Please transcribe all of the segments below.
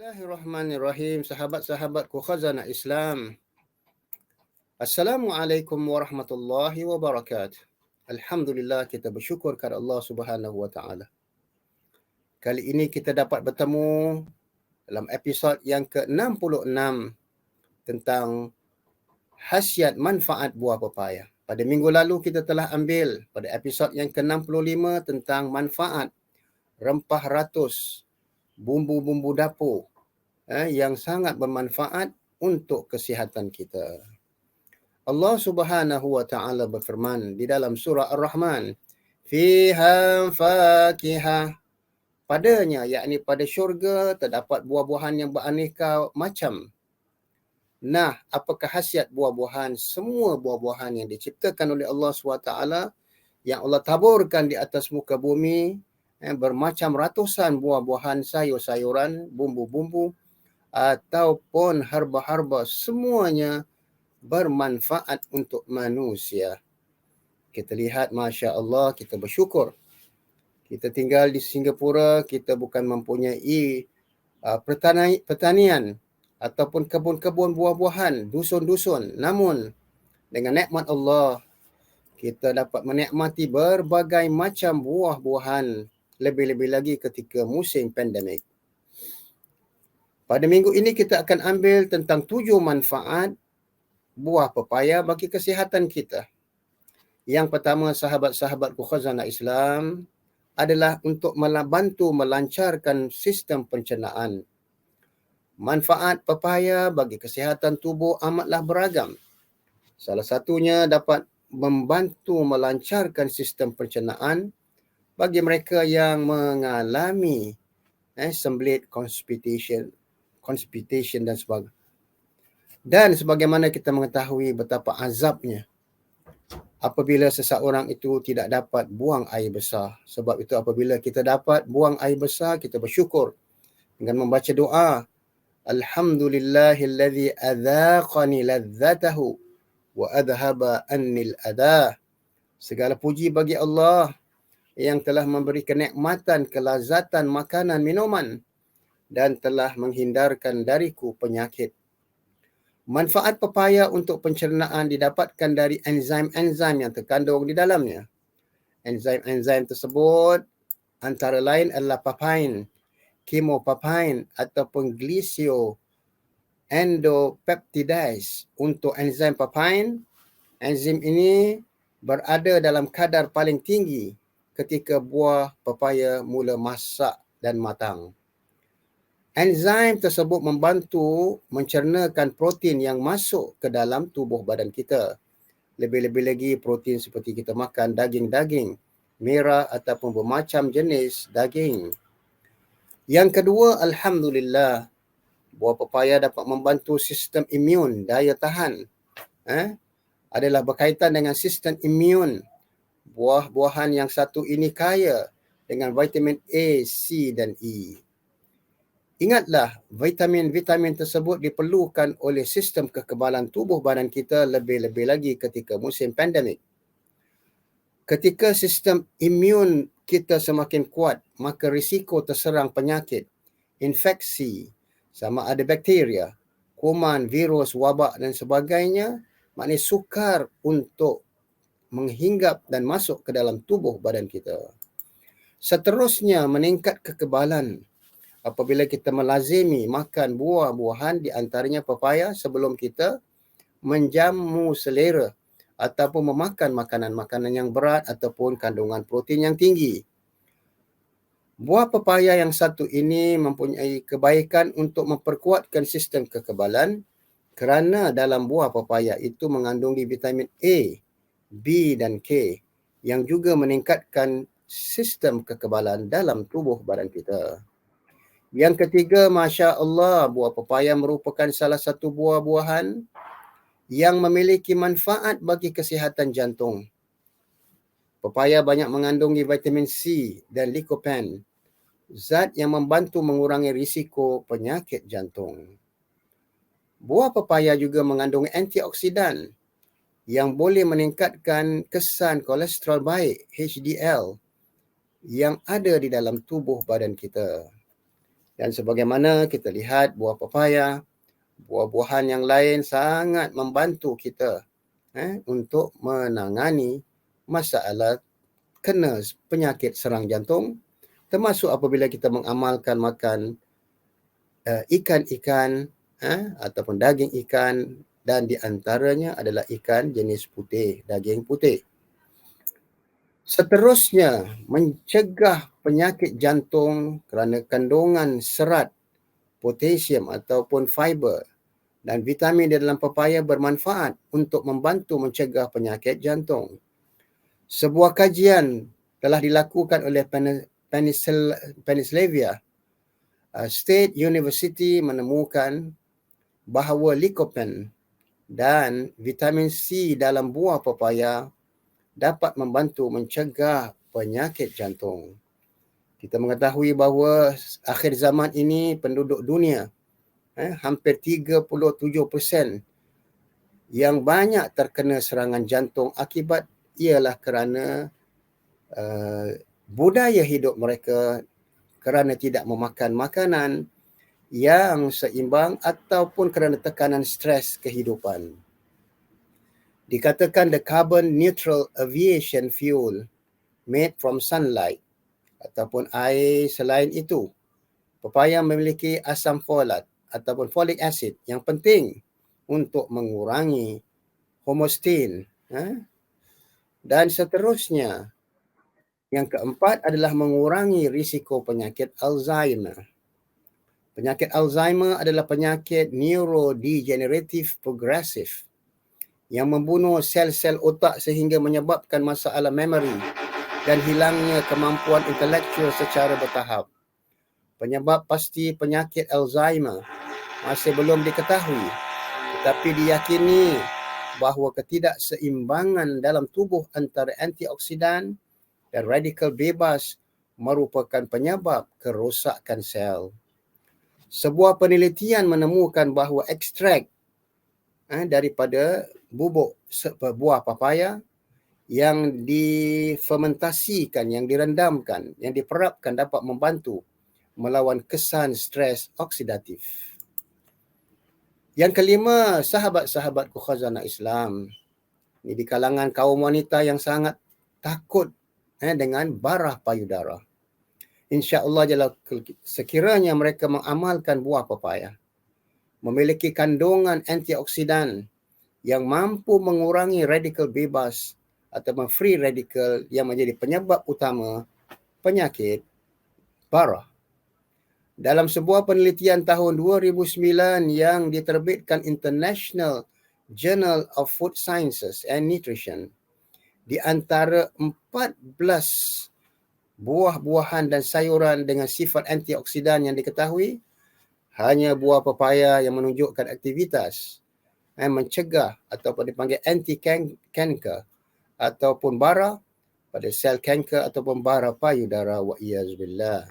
Bismillahirrahmanirrahim. Sahabat-sahabatku khazanah Islam. Assalamualaikum warahmatullahi wabarakatuh. Alhamdulillah, kita bersyukur kepada Allah Subhanahu wa taala. Kali ini kita dapat bertemu dalam episod yang ke-66 tentang khasiat manfaat buah pepaya. Pada minggu lalu kita telah ambil pada episod yang ke-65 tentang manfaat rempah ratus, bumbu-bumbu dapur yang sangat bermanfaat untuk kesihatan kita. Allah Subhanahu wa taala berfirman di dalam surah Ar-Rahman, "Fiha fakihah." Padanya, yakni pada syurga terdapat buah-buahan yang beraneka macam. Nah, apakah khasiat buah-buahan? Semua buah-buahan yang diciptakan oleh Allah SWT, yang Allah taburkan di atas muka bumi, bermacam ratusan buah-buahan, sayur-sayuran, bumbu-bumbu, ataupun herba-herba, semuanya bermanfaat untuk manusia. Kita lihat, Masya Allah, kita bersyukur. Kita tinggal di Singapura, kita bukan mempunyai pertanian ataupun kebun-kebun buah-buahan, dusun-dusun. Namun, dengan nikmat Allah, kita dapat menikmati berbagai macam buah-buahan, lebih-lebih lagi ketika musim pandemik. Pada minggu ini kita akan ambil tentang 7 manfaat buah pepaya bagi kesihatan kita. Yang pertama, sahabat-sahabatku khazanah Islam, adalah untuk membantu melancarkan sistem pencernaan. Manfaat pepaya bagi kesihatan tubuh amatlah beragam. Salah satunya dapat membantu melancarkan sistem pencernaan bagi mereka yang mengalami sembelit, constipation dan sebagainya. Dan sebagaimana kita mengetahui betapa azabnya apabila seseorang itu tidak dapat buang air besar. Sebab itu apabila kita dapat buang air besar, kita bersyukur dengan membaca doa, Alhamdulillahilladzi adzaqani ladzatahu wa adhaba annil adah. Segala puji bagi Allah yang telah memberi kenikmatan, kelazatan makanan, minuman, dan telah menghindarkan dariku penyakit. Manfaat pepaya untuk pencernaan didapatkan dari enzim-enzim yang terkandung di dalamnya. Enzim-enzim tersebut antara lain adalah papain, chemopapine ataupun glycoendopeptidase. Untuk enzim papain, enzim ini berada dalam kadar paling tinggi ketika buah pepaya mula masak dan matang. Enzim tersebut membantu mencernakan protein yang masuk ke dalam tubuh badan kita. Lebih-lebih lagi protein seperti kita makan daging-daging merah ataupun bermacam jenis daging. Yang kedua, Alhamdulillah, buah pepaya dapat membantu sistem imun, daya tahan. Adalah berkaitan dengan sistem imun. Buah-buahan yang satu ini kaya dengan vitamin A, C dan E. Ingatlah, vitamin-vitamin tersebut diperlukan oleh sistem kekebalan tubuh badan kita, lebih-lebih lagi ketika musim pandemik. Ketika sistem imun kita semakin kuat, maka risiko terserang penyakit, infeksi, sama ada bakteria, kuman, virus, wabak dan sebagainya, maknanya sukar untuk menghinggap dan masuk ke dalam tubuh badan kita. Seterusnya, meningkat kekebalan apabila kita melazimi makan buah-buahan, di antaranya pepaya, sebelum kita menjamu selera ataupun memakan makanan-makanan yang berat ataupun kandungan protein yang tinggi. Buah pepaya yang satu ini mempunyai kebaikan untuk memperkuatkan sistem kekebalan kerana dalam buah pepaya itu mengandungi vitamin A, B dan K yang juga meningkatkan sistem kekebalan dalam tubuh badan kita. Yang ketiga, Masya Allah, buah pepaya merupakan salah satu buah-buahan yang memiliki manfaat bagi kesihatan jantung. Pepaya banyak mengandungi vitamin C dan lycopene, zat yang membantu mengurangi risiko penyakit jantung. Buah pepaya juga mengandungi antioksidan yang boleh meningkatkan kesan kolesterol baik, HDL, yang ada di dalam tubuh badan kita. Dan sebagaimana kita lihat buah papaya, buah-buahan yang lain sangat membantu kita untuk menangani masalah kena penyakit serang jantung, termasuk apabila kita mengamalkan makan ikan-ikan ataupun daging ikan, dan di antaranya adalah ikan jenis putih, daging putih. Seterusnya, mencegah penyakit jantung kerana kandungan serat, potasium ataupun fiber dan vitamin di dalam papaya bermanfaat untuk membantu mencegah penyakit jantung. Sebuah kajian telah dilakukan oleh Pennsylvania State University menemukan bahawa lycopene dan vitamin C dalam buah papaya dapat membantu mencegah penyakit jantung. Kita mengetahui bahawa akhir zaman ini penduduk dunia hampir 37% yang banyak terkena serangan jantung akibat ialah kerana budaya hidup mereka, kerana tidak memakan makanan yang seimbang ataupun kerana tekanan stres kehidupan. Dikatakan the carbon neutral aviation fuel made from sunlight ataupun air. Selain itu, papaya memiliki asam folat ataupun folic acid yang penting untuk mengurangi homostatin. Dan seterusnya, yang keempat adalah mengurangi risiko penyakit Alzheimer. Penyakit Alzheimer adalah penyakit neurodegenerative progressive yang membunuh sel-sel otak sehingga menyebabkan masalah memori dan hilangnya kemampuan intelektual secara bertahap. Penyebab pasti penyakit Alzheimer masih belum diketahui, tetapi diyakini bahawa ketidakseimbangan dalam tubuh antara antioksidan dan radikal bebas merupakan penyebab kerosakan sel. Sebuah penelitian menemukan bahawa ekstrak daripada bubuk buah papaya yang difermentasikan, yang direndamkan, yang diperapkan dapat membantu melawan kesan stres oksidatif. Yang kelima, sahabat-sahabatku khazanah Islam, ini di kalangan kaum wanita yang sangat takut dengan barah payudara. InsyaAllah sekiranya mereka mengamalkan buah papaya, memiliki kandungan antioksidan yang mampu mengurangi radikal bebas atau free radical yang menjadi penyebab utama penyakit barah. Dalam sebuah penelitian tahun 2009 yang diterbitkan International Journal of Food Sciences and Nutrition, di antara 14 buah-buahan dan sayuran dengan sifat antioksidan yang diketahui, hanya buah papaya yang menunjukkan aktivitas mencegah ataupun dipanggil anti-kanker ataupun bara pada sel kanker ataupun bara payudara, wa iyazbillah.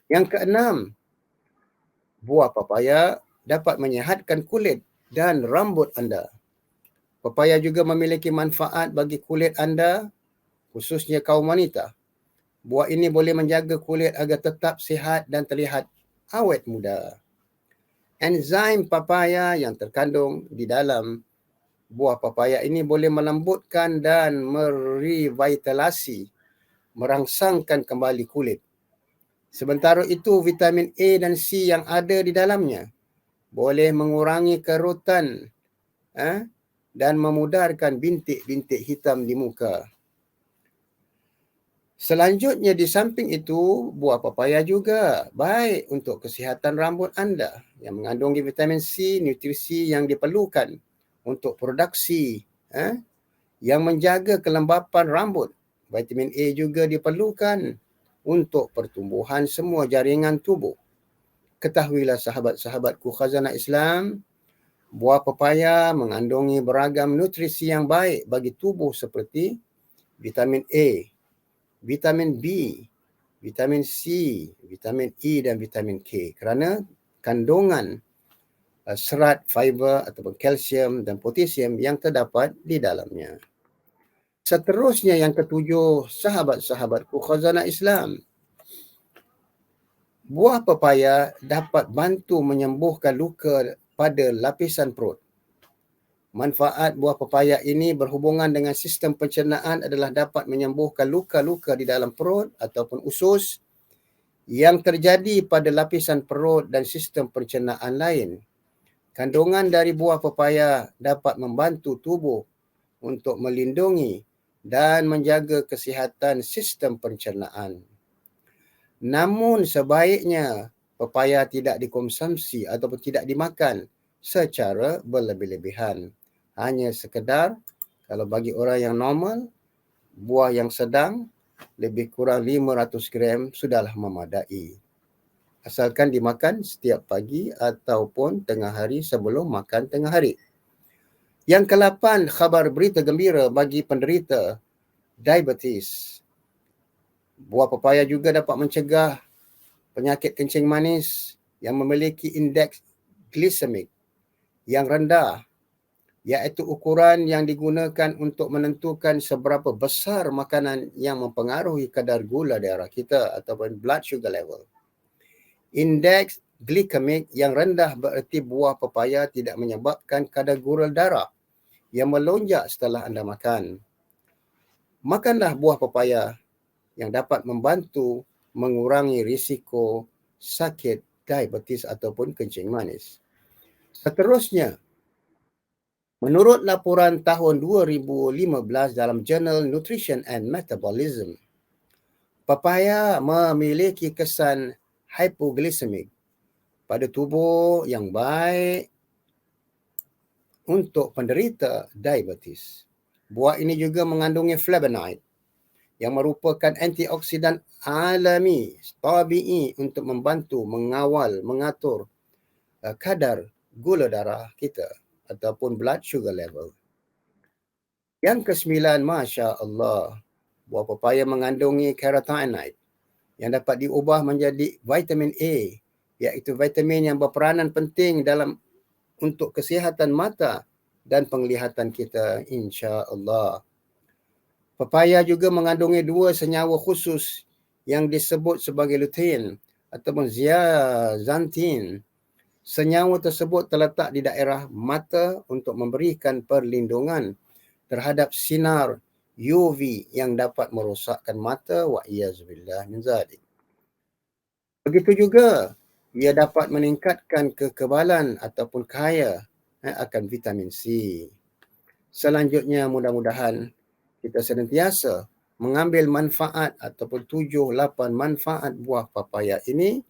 Yang keenam, buah papaya dapat menyihatkan kulit dan rambut anda. Papaya juga memiliki manfaat bagi kulit anda, khususnya kaum wanita. Buah ini boleh menjaga kulit agar tetap sihat dan terlihat awet muda. Enzim papaya yang terkandung di dalam buah papaya ini boleh melembutkan dan merevitalisasi, merangsangkan kembali kulit. Sementara itu, vitamin A dan C yang ada di dalamnya boleh mengurangi kerutan dan memudarkan bintik-bintik hitam di muka. Selanjutnya, di samping itu, buah papaya juga baik untuk kesihatan rambut anda yang mengandung vitamin C, nutrisi yang diperlukan untuk produksi yang menjaga kelembapan rambut. Vitamin A juga diperlukan untuk pertumbuhan semua jaringan tubuh. Ketahuilah sahabat-sahabatku khazanah Islam, buah papaya mengandungi beragam nutrisi yang baik bagi tubuh seperti vitamin A, vitamin B, vitamin C, vitamin E dan vitamin K kerana kandungan serat, fiber ataupun kalsium dan potasium yang terdapat di dalamnya. Seterusnya, yang ketujuh, sahabat-sahabatku khazanah Islam, Buah pepaya dapat bantu menyembuhkan luka pada lapisan perut. Manfaat buah pepaya ini berhubungan dengan sistem pencernaan adalah dapat menyembuhkan luka-luka di dalam perut ataupun usus yang terjadi pada lapisan perut dan sistem pencernaan lain. Kandungan dari buah pepaya dapat membantu tubuh untuk melindungi dan menjaga kesihatan sistem pencernaan. Namun sebaiknya pepaya tidak dikonsumsi ataupun tidak dimakan secara berlebih-lebihan. Hanya sekedar kalau bagi orang yang normal, buah yang sedang lebih kurang 500 gram sudahlah memadai. Asalkan dimakan setiap pagi ataupun tengah hari sebelum makan tengah hari. Yang ke-8, khabar berita gembira bagi penderita diabetes. Buah pepaya juga dapat mencegah penyakit kencing manis yang memiliki indeks glisemik yang rendah, iaitu ukuran yang digunakan untuk menentukan seberapa besar makanan yang mempengaruhi kadar gula darah kita ataupun blood sugar level. Indeks glikemik yang rendah bererti buah pepaya tidak menyebabkan kadar gula darah yang melonjak setelah anda makan. Makanlah buah pepaya yang dapat membantu mengurangi risiko sakit diabetes ataupun kencing manis. Seterusnya, menurut laporan tahun 2015 dalam jurnal Nutrition and Metabolism, pepaya memiliki kesan hypoglycemic pada tubuh yang baik untuk penderita diabetes. Buah ini juga mengandungi flavonoid yang merupakan antioksidan alami tabi'i untuk membantu mengatur kadar gula darah kita ataupun blood sugar level. Yang ke-9, Masya Allah, buah pepaya mengandungi carotenoid yang dapat diubah menjadi vitamin A, iaitu vitamin yang berperanan penting untuk kesihatan mata dan penglihatan kita, insya Allah. Pepaya juga mengandungi 2 senyawa khusus yang disebut sebagai lutein ataupun zeaxanthin. Senyawa tersebut terletak di daerah mata untuk memberikan perlindungan terhadap sinar UV yang dapat merosakkan mata, wa iyazubillah min zalik. Begitu juga ia dapat meningkatkan kekebalan ataupun kaya akan vitamin C. Selanjutnya, mudah-mudahan kita senantiasa mengambil manfaat ataupun 7-8 manfaat buah papaya ini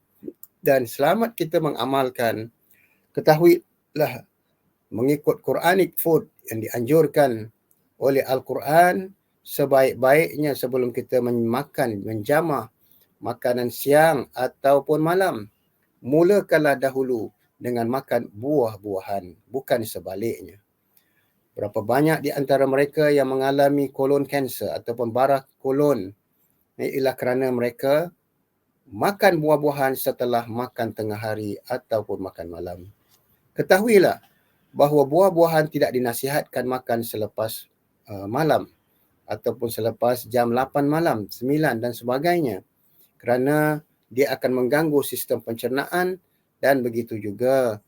dan selamat kita mengamalkan. Ketahuilah mengikut Quranic food yang dianjurkan oleh Al-Quran sebaik-baiknya sebelum kita menjamah makanan siang ataupun malam. Mulakanlah dahulu dengan makan buah-buahan, bukan sebaliknya. Berapa banyak di antara mereka yang mengalami kolon kanser ataupun bara kolon ialah kerana mereka makan buah-buahan setelah makan tengah hari ataupun makan malam. Ketahuilah bahawa buah-buahan tidak dinasihatkan makan selepas malam ataupun selepas jam 8 malam, 9 dan sebagainya, kerana dia akan mengganggu sistem pencernaan dan begitu juga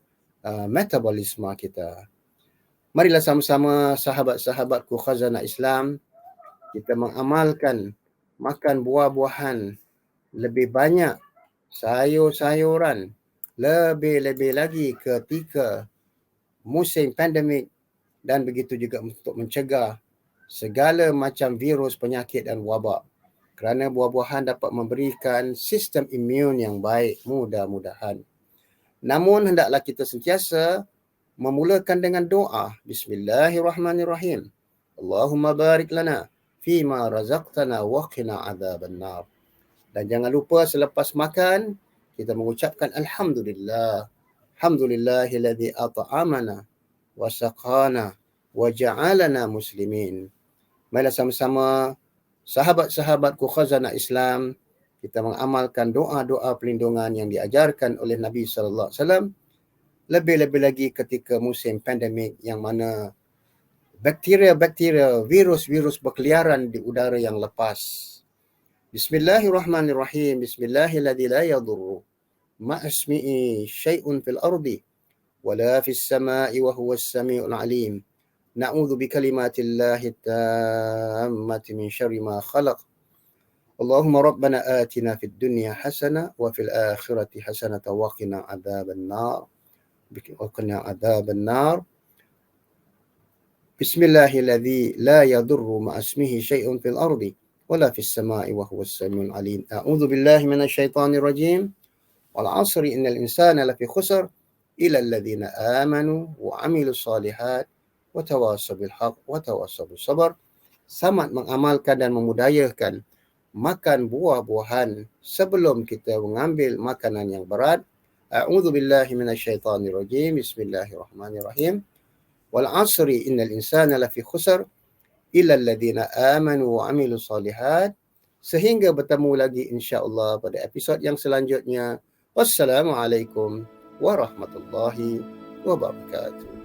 metabolisme kita. Marilah sama-sama sahabat-sahabatku khazanah Islam, kita mengamalkan makan buah-buahan lebih banyak, sayur-sayuran, lebih-lebih lagi ketika musim pandemik dan begitu juga untuk mencegah segala macam virus, penyakit dan wabak. Kerana buah-buahan dapat memberikan sistem imun yang baik, mudah-mudahan. Namun hendaklah kita sentiasa memulakan dengan doa. Bismillahirrahmanirrahim. Allahumma barik lana fima razaqtana wa qina adzabannar. Dan jangan lupa selepas makan kita mengucapkan alhamdulillah. Alhamdulillahilladzi at'amana wa saqana wa ja'alana muslimin. Marilah sama-sama sahabat-sahabatku khazanah Islam kita mengamalkan doa-doa perlindungan yang diajarkan oleh Nabi sallallahu alaihi wasallam, lebih-lebih lagi ketika musim pandemik yang mana bakteria-bakteria, virus-virus berkeliaran di udara yang lepas. Bismillahirrahmanirrahim. Bismillahilladzi la yadurru مع اسمه شيء في الأرض ولا في السماء وهو السميع العليم نعوذ بكلمات الله التامة من شر ما خلق اللهم ربنا آتنا في الدنيا حسنة وفي الآخرة حسنة وقنا عذاب النار بسم الله الذي لا يضر مع اسمه شيء في الأرض ولا في السماء وهو السميع العليم أعوذ بالله من الشيطان الرجيم والعصر إن الإنسان لفي خسر إلى الذين آمنوا وعملوا الصالحات وتواصوا بالحق وتواصوا بالصبر sangat mengamalkan dan memudayakan makan buah-buahan sebelum kita mengambil makanan yang berat. A'udzu billahi minasyaitonir rajim. Bismillahirrahmanirrahim. Wal 'asri innal insana lafi khusr illa alladhina amanu wa 'amilus solihat. Sehingga bertemu lagi insya-Allah pada episod yang selanjutnya. Wassalamualaikum warahmatullahi wabarakatuh.